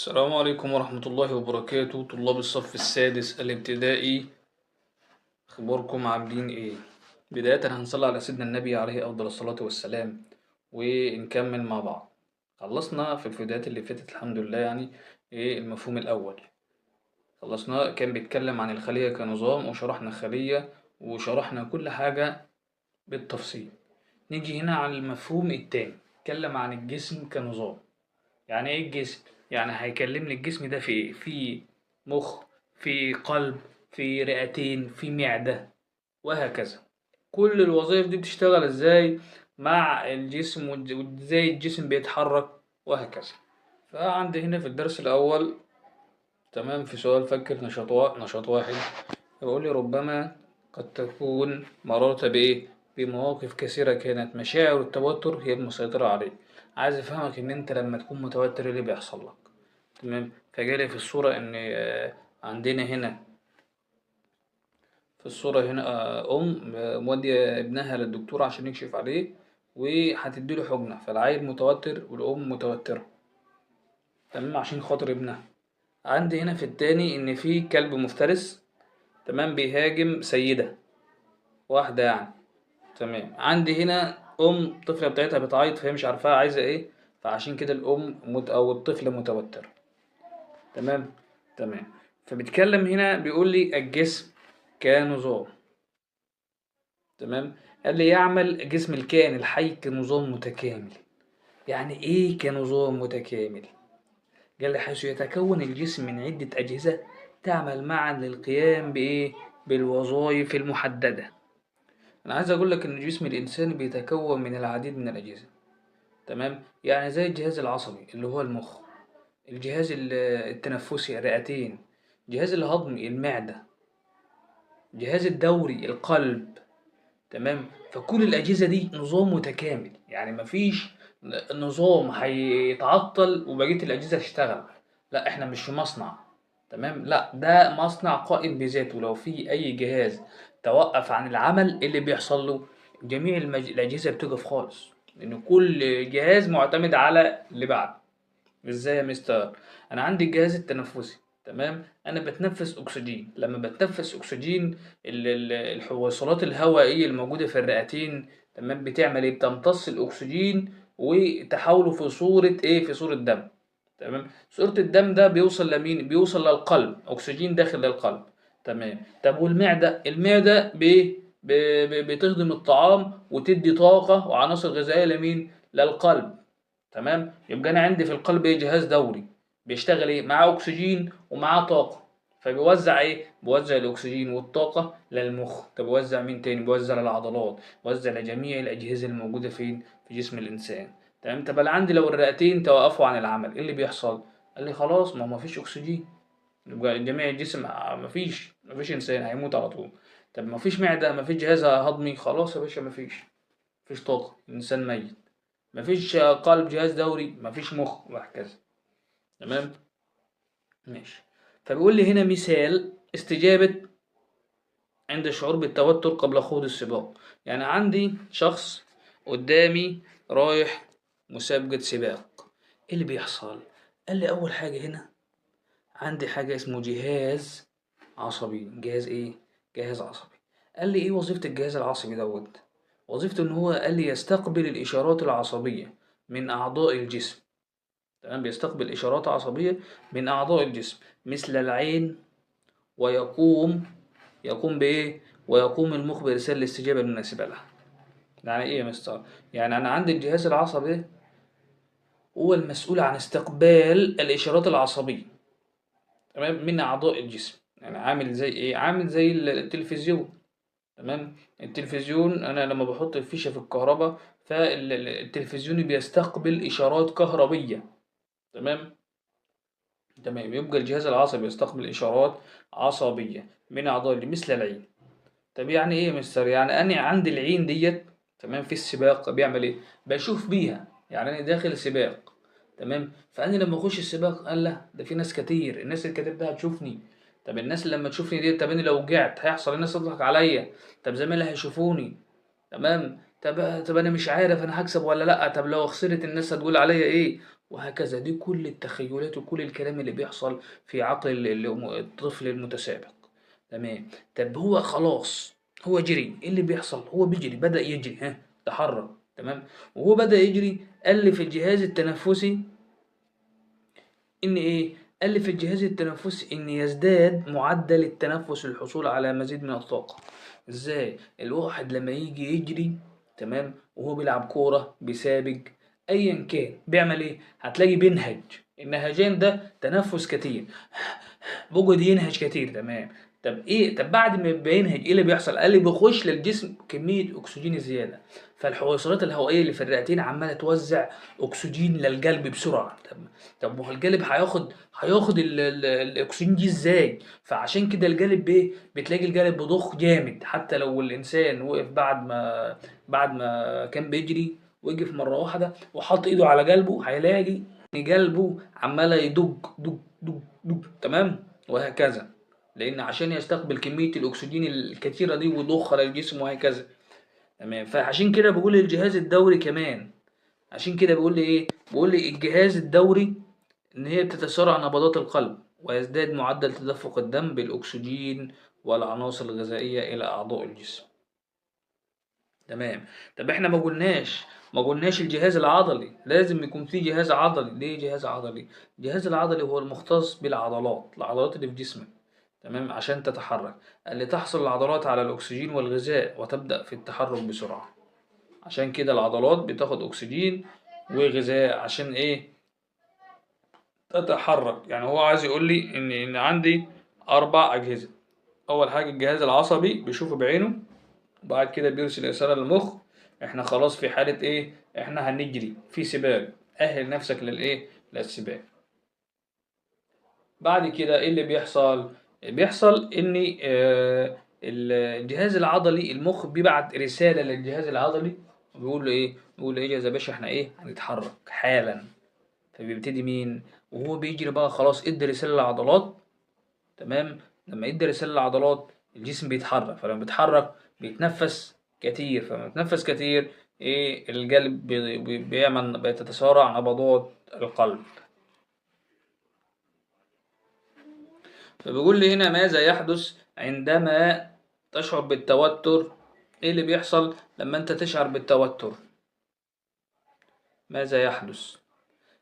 السلام عليكم ورحمة الله وبركاته، طلاب الصف السادس الابتدائي. أخباركم عاملين إيه؟ بداية هنصلي على سيدنا النبي عليه أفضل الصلاة والسلام ونكمل مع بعض. خلصنا في الفيديوهات اللي فاتت الحمد لله، يعني إيه المفهوم الأول خلصناه، كان بيتكلم عن الخلية كنظام وشرحنا الخلية وشرحنا كل حاجة بالتفصيل. نيجي هنا على المفهوم التاني، اتكلم عن الجسم كنظام. يعني ايه الجسم؟ يعني هيكلمني الجسم ده في ايه؟ في مخ، في قلب، في رئتين، في معدة، وهكذا. كل الوظائف دي بتشتغل ازاي مع الجسم وازاي الجسم بيتحرك وهكذا. فعندي هنا في الدرس الأول تمام، في سؤال فكر نشاط واحد يقول لي: ربما قد تكون مررت بإيه؟ بمواقف كثيرة كانت مشاعر التوتر هي المسيطرة عليك. عايز أفهمك إن أنت لما تكون متوتر إيه اللي بيحصل لك. تمام، فجالي في الصورة إن عندنا هنا في الصورة هنا أم مودية ابنها للدكتور عشان يكشف عليه وهتديله حقنة، فالعيل متوتر والأم متوترة تمام عشان خاطر ابنها. عندي هنا في التاني إن في كلب مفترس تمام بيهاجم سيدة واحدة يعني. تمام، عندي هنا الطفلة بتاعتها بتعيط فهي مش عارفاها عايزة ايه، فعشان كده أو الطفل متوتر. تمام. تمام، فبيتكلم هنا بيقول لي الجسم كنظام. تمام، قال لي يعمل جسم الكائن الحي كنظام متكامل. يعني ايه كنظام متكامل؟ قال لي حيث يتكون الجسم من عدة أجهزة تعمل معا للقيام بإيه؟ بالوظائف المحددة. أنا عايز أقول لك إن جسم الإنسان بيتكون من العديد من الأجهزة. تمام، يعني زي الجهاز العصبي اللي هو المخ، الجهاز التنفسي الرئتين، الجهاز الهضمي المعدة، الجهاز الدوري القلب. تمام، فكل الأجهزة دي نظام متكامل، يعني مفيش نظام هيتعطل وبقية الأجهزة تشتغل. لا احنا مش في مصنع. تمام، لا ده مصنع قائم بذاته، لو في أي جهاز توقف عن العمل إيه اللي بيحصل له؟ جميع الأجهزة بتقف خالص، لأن كل جهاز معتمد على اللي بعده. ازاي يا مستر؟ انا عندي الجهاز التنفسي. تمام، انا بتنفس اكسجين، لما بتنفس اكسجين الحويصلات الهوائيه الموجوده في الرئتين تمام بتعمل ايه؟ بتمتص الاكسجين وتحوله في صوره ايه؟ في صوره دم. تمام، صوره الدم ده بيوصل لمين؟ بيوصل للقلب، اكسجين داخل للقلب. تمام، طب والمعده؟ المعده بتهضم الطعام وتدي طاقه وعناصر غذائيه لمين؟ للقلب. تمام، يبقى انا عندي في القلب ايه؟ جهاز دوري بيشتغل ايه؟ معاه اكسجين ومعاه طاقه، فبيوزع ايه؟ بيوزع الاكسجين والطاقه للمخ. طب بيوزع مين تاني؟ بيوزع للعضلات، بيوزع لجميع الاجهزه الموجوده فين؟ في جسم الانسان. تمام، طب انا عندي لو الرئتين توقفوا عن العمل ايه اللي بيحصل؟ قال لي خلاص، ما هو مفيش اكسجين، يبقى جميع الجسم مفيش انسان هيموت على طول. طب مفيش معده، مفيش جهاز هضمي، خلاص يا باشا مفيش طاقه، الانسان ميت. مفيش قلب، جهاز دوري، مفيش مخ، وهكذا. تمام، ماشي. فبيقول لي هنا مثال استجابة عند الشعور بالتوتر قبل خوض السباق. يعني عندي شخص قدامي رايح مسابقة سباق، ايه اللي بيحصل؟ قال لي اول حاجة هنا عندي حاجة اسمه جهاز عصبي. جهاز ايه؟ جهاز عصبي. قال لي ايه وظيفة الجهاز العصبي دوت؟ وظيفته ان هو قال لي يستقبل الاشارات العصبية من اعضاء الجسم. تمام، بيستقبل إشارات عصبية من أعضاء الجسم مثل العين، ويقوم بإيه؟ ويقوم المخ بإرسال الاستجابة المناسبة لها. يعني إيه يا مستر؟ يعني أنا عندي الجهاز العصبي هو المسؤول عن استقبال الإشارات العصبية تمام من أعضاء الجسم. يعني عامل زي إيه؟ عامل زي التلفزيون. تمام، التلفزيون أنا لما بحط الفيشة في الكهرباء فالتلفزيون بيستقبل إشارات كهربية. تمام. تمام، يبقى الجهاز العصبي يستقبل إشارات عصبية من أعضاء مثل العين. طب يعني إيه يا مستر؟ يعني أنا عندي العين ديت تمام في السباق بيعمل إيه؟ بشوف بيها، يعني أنا داخل سباق. تمام، فأنا لما أخش السباق قال لا ده في ناس كتير، الناس الكتير ده هتشوفني. طب الناس اللي لما تشوفني ديت، طب أنا لو وقعت هيحصل الناس تضحك عليا، طب زمايلي هيشوفوني. تمام، طب انا مش عارف انا هكسب ولا لا، طب لو خسرت الناس هتقول عليا ايه، وهكذا. دي كل التخيلات وكل الكلام اللي بيحصل في عقل الطفل المتسابق. تمام. طب هو خلاص، هو جري، ايه اللي بيحصل؟ هو بيجري، بدأ يجري، ها، تحرك. تمام. وهو بدأ يجري، ألف الجهاز التنفسي إن إيه؟ ألف الجهاز التنفسي إن يزداد معدل التنفس للحصول على مزيد من الطاقة. إزاي؟ الواحد لما يجي يجري، تمام، وهو بيلعب كورة، بيسابق، أيا كان بيعمل إيه؟ هتلاقي بينهج. النهجان ده تنفس كتير، بيقعد ينهج كتير. تمام. طب ايه؟ طب بعد ما بينهج ايه اللي بيحصل؟ قال لي بيخش للجسم كميه اكسجين زياده، فالحويصلات الهوائيه اللي في الرئتين عماله توزع اكسجين للقلب بسرعه. طب ما هو القلب هياخد الاكسجين دي ازاي؟ فعشان كده القلب ايه؟ بتلاقي القلب بيضخ جامد، حتى لو الانسان وقف بعد ما كان بيجري، وقف مره واحده وحط ايده على قلبه، هيلاقي ان قلبه عماله يدق دق دق دق. تمام. وهكذا، لان عشان يستقبل كميه الاكسجين الكتيره دي ويضخها للجسم وهكذا. تمام. فعشان كده بقول الجهاز الدوري كمان، عشان كده بيقول لي ايه؟ بيقول لي الجهاز الدوري ان هي بتتسارع نبضات القلب، ويزداد معدل تدفق الدم بالاكسجين والعناصر الغذائيه الى اعضاء الجسم. تمام. طب احنا ما قلناش الجهاز العضلي، لازم يكون في جهاز عضلي. ليه جهاز عضلي؟ الجهاز العضلي هو المختص بالعضلات، العضلات اللي في جسمك. تمام. عشان تتحرك، اللي تحصل العضلات على الأكسجين والغذاء وتبدأ في التحرك بسرعة. عشان كده العضلات بتاخد أكسجين وغذاء عشان إيه؟ تتحرك. يعني هو عايز يقول لي إن عندي 4 أجهزة. أول حاجة الجهاز العصبي بيشوفه بعينه، وبعد كده بيرسل رسالة للمخ، إحنا خلاص في حالة إيه؟ إحنا هنجري في سباق، أهل نفسك للإيه؟ للسباق. بعد كده ايه اللي بيحصل؟ بيحصل ان الجهاز العضلي، المخ بيبعت رسالة للجهاز العضلي، وبيقول له ايه؟ بيقول له ايه يا باشا، احنا ايه؟ هنتحرك حالا. فبيبتدي مين؟ وهو بيجري بقى خلاص ادى رسالة للعضلات. تمام. لما ادى رسالة للعضلات الجسم بيتحرك، فلما بيتحرك بيتنفس كتير، فلما بيتنفس كتير ايه؟ القلب بتتسارع نبضات القلب. فبيقول لي هنا ماذا يحدث عندما تشعر بالتوتر؟ ايه اللي بيحصل لما انت تشعر بالتوتر؟ ماذا يحدث؟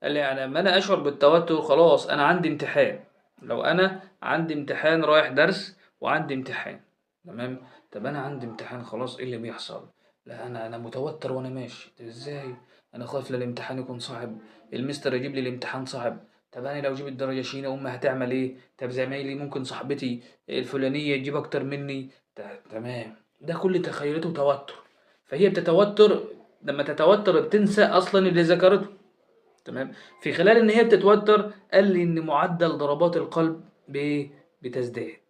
قال لي يعني لما انا اشعر بالتوتر، خلاص انا عندي امتحان. لو انا عندي امتحان، رايح درس وعندي امتحان. تمام. طب انا عندي امتحان خلاص، ايه اللي بيحصل؟ لا انا متوتر وانا ماشي. طب ازاي؟ انا خايف الامتحان يكون صعب، المستر يجيب لي الامتحان صعب. طب انا لو جبت درجه شينه امي هتعمل ايه؟ طب زمايلي، ممكن صاحبتي الفلانيه تجيب اكتر مني. تمام. ده كل تخيلاته توتر. فهي بتتوتر، لما تتوتر بتنسى اصلا اللي ذكرته. تمام. في خلال ان هي بتتوتر، قال لي ان معدل ضربات القلب بتزداد.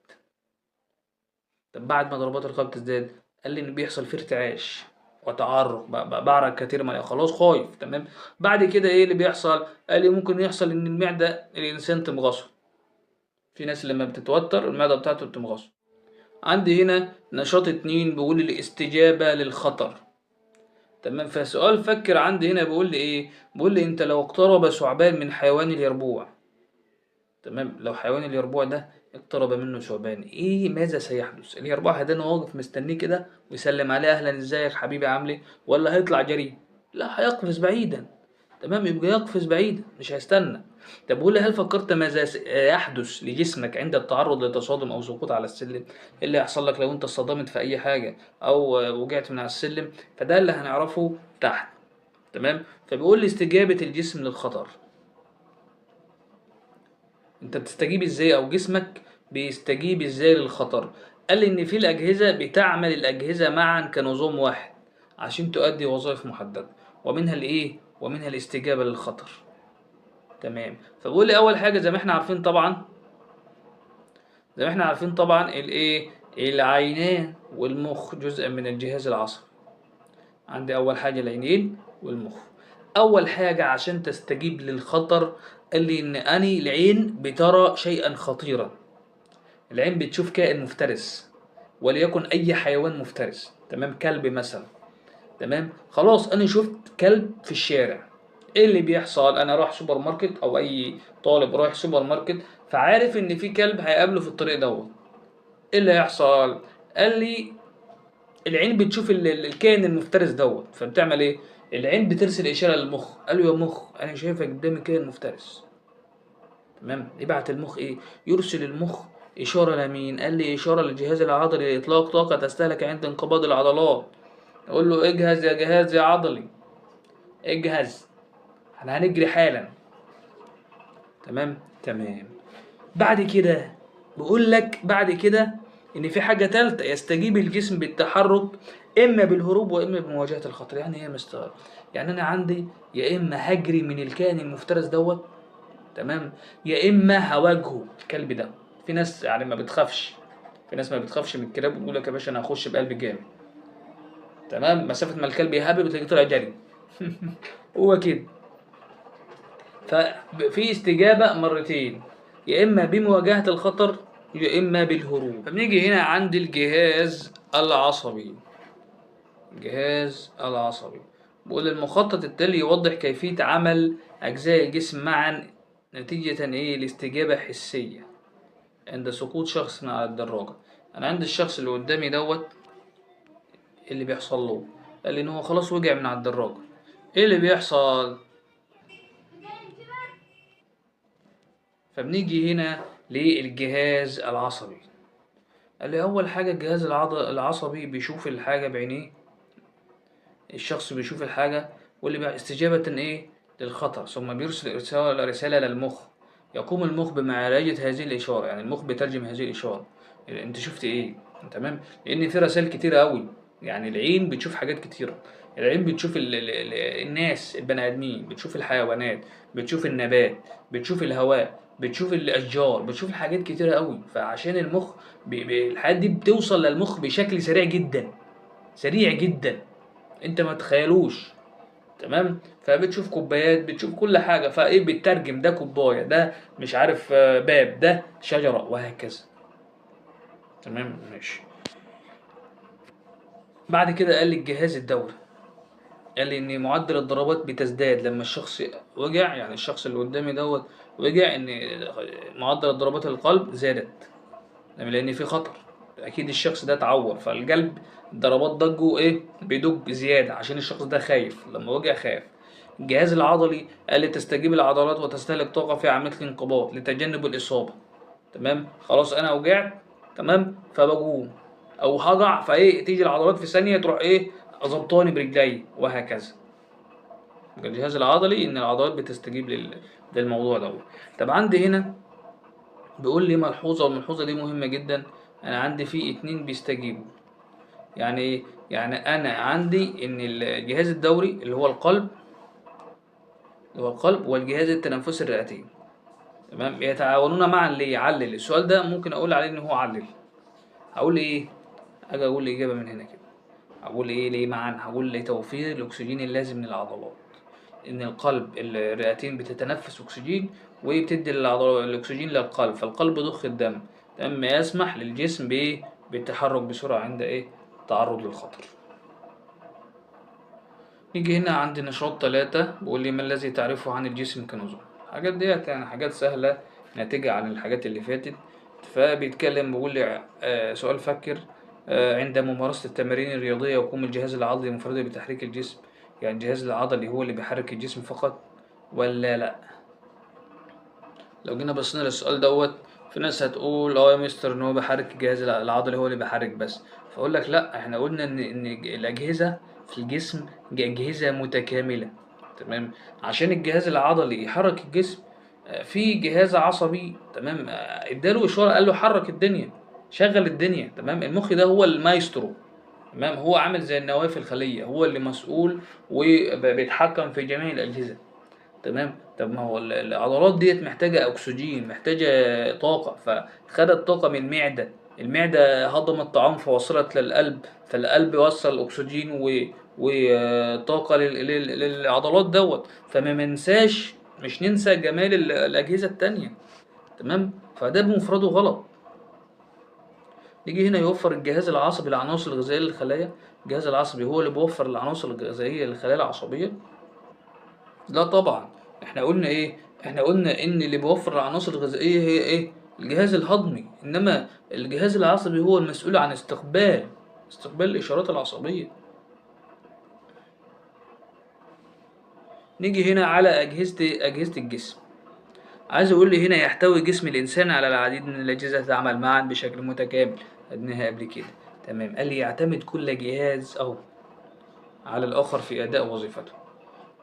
طب بعد ما ضربات القلب تزداد، قال لي ان بيحصل في ارتعاش وتعرق، بعرق كتير، ما خلاص خايف. تمام. بعد كده ايه اللي بيحصل؟ قال لي ممكن يحصل ان المعده الانسان تمغصه. في ناس لما بتتوتر المعده بتاعته بتمغصه. عندي هنا نشاط 2 بيقول لي الاستجابه للخطر. تمام. فسؤال فكر عندي هنا بيقول لي ايه؟ بيقول لي انت لو اقترب ثعبان من حيوان اليربوع. تمام. لو حيوان اليربوع ده اقترب منه ثعبان، ايه ماذا سيحدث؟ اليربوع هيدانه واقف مستنيه كده ويسلم عليه، اهلا ازيك حبيبي عامل ايه؟ ولا هيطلع جري؟ لا، هيقفز بعيدا. تمام. يبقى يقفز بعيدا، مش هيستنى. طب قول لي، هل فكرت ماذا يحدث لجسمك عند التعرض لتصادم او سقوط على السلم؟ ايه اللي هيحصل لك لو انت اصطدمت في اي حاجه او وقعت من على السلم؟ فده اللي هنعرفه تحت. تمام. فبيقول لي استجابه الجسم للخطر، انت بتستجيب ازاي او جسمك بيستجيب ازاي للخطر؟ قال لي ان في الاجهزه بتعمل الاجهزه معا كنظام واحد عشان تؤدي وظائف محدده، ومنها الايه؟ ومنها الاستجابه للخطر. تمام. فبقول لي اول حاجه زي ما احنا عارفين طبعا الايه؟ العينان والمخ جزء من الجهاز العصبي. عندي اول حاجه العينين والمخ. اول حاجه عشان تستجيب للخطر، قال لي ان العين بترى شيئا خطيرا. العين بتشوف كائن مفترس، وليكن اي حيوان مفترس. تمام. كلب مثلا. تمام. خلاص انا شفت كلب في الشارع، ايه اللي بيحصل؟ انا رايح سوبر ماركت، او اي طالب رايح سوبر ماركت، فعارف ان في كلب هيقابله في الطريق دوت. ايه اللي هيحصل؟ قال لي العين بتشوف الكائن المفترس دوت، فبتعمل ايه؟ العين بترسل اشاره للمخ، قال له يا مخ انا شايفك قدامي كائن مفترس. تمام، يبعت المخ ايه؟ يرسل المخ اشاره لمين؟ قال لي اشاره للجهاز العضلي لاطلاق طاقه تستهلك عند انقباض العضلات. اقول له اجهز يا جهاز يا عضلي، اجهز، احنا هنجري حالا. تمام تمام. بعد كده بقول لك بعد كده ان في حاجه ثالثه، يستجيب الجسم بالتحرك اما بالهروب واما بمواجهه الخطر. يعني ايه يا مستر؟ يعني انا عندي يا اما هجري من الكائن المفترس دوت، تمام، يا اما هواجهه الكلب ده. في ناس يعني ما بتخافش، في ناس ما بتخافش من الكلاب ويقول لك يا باشا انا هخش بقلب جامد. تمام، مسافه ما الكلب يهبب بتلاقيه طلع جري. هو كده. ففي استجابة مرتين، يا إما بمواجهة الخطر يا إما بالهروب. فبنيجي هنا عند الجهاز العصبي. الجهاز العصبي بقول المخطط التالي يوضح كيفية عمل أجزاء الجسم معا نتيجة إيه؟ الاستجابة حسية عند سقوط شخص من على الدراجة. أنا عند الشخص اللي قدامي دوت اللي بيحصل له، قال لي إن هو خلاص وقع من على الدراجة. إيه اللي بيحصل؟ فبنيجي هنا للجهاز العصبي. قال لي أول حاجة الجهاز العصبي بيشوف الحاجة بعينيه، الشخص بيشوف الحاجة واللي بقى استجابة إيه للخطر، ثم بيرسل رسالة للمخ، يقوم المخ بمعالجة هذه الإشارة. يعني المخ بيترجم هذه الإشارة، يعني أنت شفت إيه؟ تمام، لأن في رسائل كتيرة أوي. يعني العين بتشوف حاجات كتيرة، العين بتشوف الناس البني آدمين، بتشوف الحيوانات، بتشوف النبات، بتشوف الهواء، بتشوف الأشجار، بتشوف حاجات كتيرة أوي. فعشان المخ الحاجات دي بتوصل للمخ بشكل سريع جدا، سريع جدا انت ما تخيلوش. تمام، فبتشوف كوبايات، بتشوف كل حاجه، فايه بتترجم ده كوبايه، ده مش عارف باب، ده شجره، وهكذا. تمام ماشي. بعد كده قال لي الجهاز الدوري، قال لي ان معدل الضربات بتزداد لما الشخص وجع، يعني الشخص اللي قدامي دوت وجع، ان معدل ضربات القلب زادت لان في خطر. اكيد الشخص ده اتعور، فالقلب ضربات ضجه ايه بيدق زياده عشان الشخص ده خايف، لما وجع خاف. الجهاز العضلي قال لي تستجيب العضلات وتستهلك طاقه في عمليه الانقباض لتجنب الاصابه. تمام، خلاص انا وجعت، تمام، فبقوم او هقع، فايه تيجي العضلات في ثانيه تروح ايه ظبطاني برجلي، وهكذا. الجهاز العضلي ان العضلات بتستجيب للموضوع ده. طب عندي هنا بيقول لي ملحوظة، والملحوظة دي مهمة جدا. أنا عندي فيه اتنين بيستجيبوا. يعني إيه؟ يعني أنا عندي إن الجهاز الدوري اللي هو القلب والجهاز التنفسي الرئتي، تمام، يتعاونون معا ليعلل. السؤال ده ممكن أقول عليه إن هو علل. هقول إيه؟ أجي أقول الإجابة من هنا كده. هقول إيه ليه معا؟ هقول لتوفير الأكسجين اللازم للعضلات. إن القلب الرئتين بتتنفس أكسجين، وبتدي الأكسجين للقلب، فالقلب ضخ الدم، تمام، يسمح للجسم بإيه؟ بالتحرك بسرعة عند إيه؟ التعرض للخطر. نيجي هنا عند نشاط 3، بيقول لي ما الذي تعرفه عن الجسم كنظام؟ الحاجات ديت يعني حاجات سهلة ناتجة عن الحاجات اللي فاتت. فبيتكلم بيقول لي سؤال فكر. عند ممارسة التمارين الرياضية يقوم الجهاز العضلي منفردا بتحريك الجسم. يعني الجهاز العضلي هو اللي بيحرك الجسم فقط ولا لأ؟ لو جينا بصينا للسؤال دوت، في ناس هتقول اه يا مستر ان هو بيحرك الجهاز العضلي هو اللي بيحرك بس. فاقول لك لا، احنا قلنا ان الاجهزه في الجسم اجهزه متكامله. تمام، عشان الجهاز العضلي يحرك الجسم في جهاز عصبي، تمام، اداله اشاره قال له حرك الدنيا، شغل الدنيا. تمام، المخ ده هو المايسترو، تمام، هو عامل زي النواه في الخليه، هو اللي مسؤول وبيتحكم في جميع الاجهزه. تمام، طب ما هو العضلات ديت محتاجة أكسجين، محتاجة طاقة، فخدت طاقة من المعدة، المعدة هضمت الطعام فوصلت للقلب، فالقلب وصل أكسجين وطاقة للعضلات دوت. فما منساش، مش ننسى جمال الأجهزة التانية. تمام، فده بمفرده غلط. يجي هنا يوفر الجهاز العصبي العناصر الغذائية للخلايا. الجهاز العصبي هو اللي بيوفر العناصر الغذائية للخلايا العصبية. لا طبعا. احنا قلنا ايه؟ احنا قلنا ان اللي بيوفر العناصر الغذائية هي ايه؟ الجهاز الهضمي، انما الجهاز العصبي هو المسؤول عن استقبال الاشارات العصبية. نيجي هنا على أجهزة الجسم. عايز أقول لي هنا يحتوي جسم الإنسان على العديد من الأجهزة تعمل معا بشكل متكامل، خدناها قبل كده. تمام. قال لي يعتمد كل جهاز أو على الآخر في أداء وظيفته.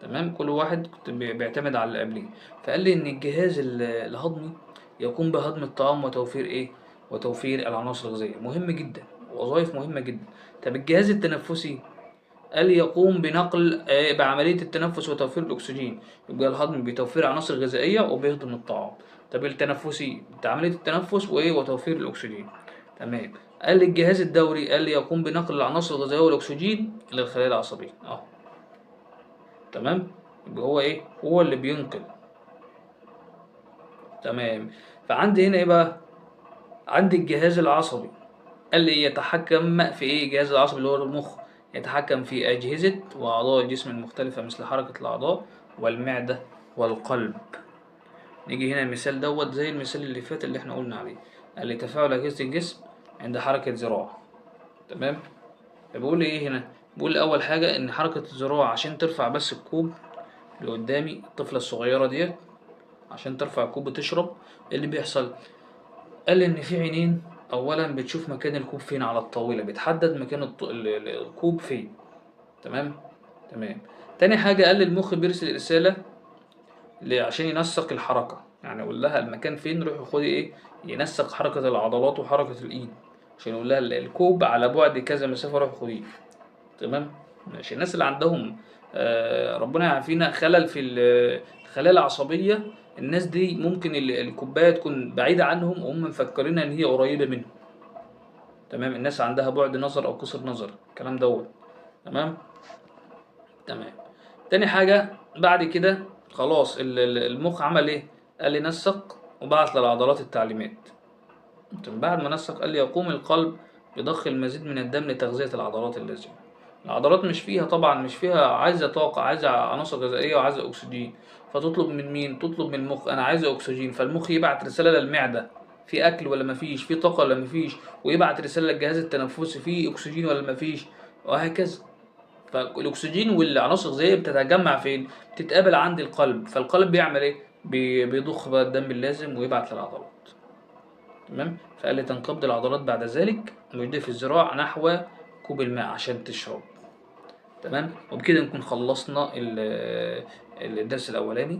تمام. كل واحد كنت بيعتمد على اللي قبليه. فقال لي إن الجهاز الهضمي يقوم بهضم الطعام وتوفير إيه؟ وتوفير العناصر الغذائية، مهم جدا، وظائف مهمة جدا. طب الجهاز التنفسي قال يقوم بنقل بعملية التنفس وتوفير الأكسجين. يبقى الهضم بتوفير عناصر غذائية وبيهضم الطعام. طب التنفسي بعملية التنفس وإيه وتوفير الأكسجين. تمام. قال لي الجهاز الدوري قال لي يقوم بنقل العناصر الغذائية والأكسجين للخلايا العصبية. تمام. يبقى هو إيه؟ هو اللي بينقل. تمام. فعندي هنا إيه بقى؟ عندي الجهاز العصبي قال لي يتحكم في ايه؟ الجهاز العصبي اللي هو المخ يتحكم في أجهزة وأعضاء الجسم المختلفة مثل حركة الأعضاء والمعدة والقلب. نيجي هنا المثال دوت زي المثال اللي فات اللي احنا قلنا عليه. قال لي تفاعل أجهزة الجسم عند حركة ذراع. تمام. فبيقول لي ايه هنا؟ بيقول أول حاجة إن حركة الذراع عشان ترفع بس الكوب اللي قدامي الطفلة الصغيرة ديت، عشان ترفع الكوب وتشرب، إيه اللي بيحصل؟ قال لي إن في عينين أولا بتشوف مكان الكوب فين على الطاولة، بتحدد مكان الكوب فين. تمام. تمام. تاني حاجة قال لي المخ بيرسل رسالة عشان ينسق الحركة، يعني يقول لها المكان فين، روحي خدي ايه، ينسق حركة العضلات وحركة الإيد، عشان يقول لها الكوب على بعد كذا مسافة روحي خديه. تمام. ماشي. الناس اللي عندهم ربنا يعافينا خلل في الخلايا العصبية، الناس دي ممكن الكوباية تكون بعيدة عنهم وهم مفكرين ان هي قريبة منهم. تمام. الناس عندها بعد نظر او قصر نظر الكلام دوت. تمام. تمام. تاني حاجة بعد كده خلاص المخ عمل ايه؟ قال لي نسق وبعت للعضلات التعليمات. بعد ما نسق قال لي يقوم القلب بضخ المزيد من الدم لتغذية العضلات اللازمة. العضلات مش فيها طبعا، مش فيها، عايزة طاقة، عايزة عناصر غذائية وعايزة أكسجين. فتطلب من مين؟ تطلب من المخ، أنا عايزة أكسجين. فالمخ يبعت رسالة للمعدة في أكل ولا مفيش، في طاقة ولا مفيش، ويبعت رسالة للجهاز التنفسي في أكسجين ولا مفيش، وهكذا. فالاكسجين والعناصر الغذائيه بتتجمع فين؟ بتتقابل عند القلب. فالقلب بيعمل ايه؟ بيضخ بقى الدم اللازم ويبعت للعضلات. تمام. فقال لي تنقبض العضلات بعد ذلك ويضيف الذراع نحو كوب الماء عشان تشرب. تمام. وبكده نكون خلصنا الدرس الاولاني.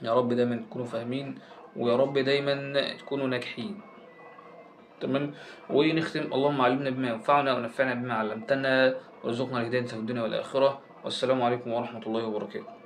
يا رب دايما تكونوا فاهمين، ويا رب دايما تكونوا ناجحين. تمام. ونختم اللهم علمنا بما ينفعنا ونفعنا بما علمتنا وارزقنا الهداية في الدنيا والآخرة. والسلام عليكم ورحمة الله وبركاته.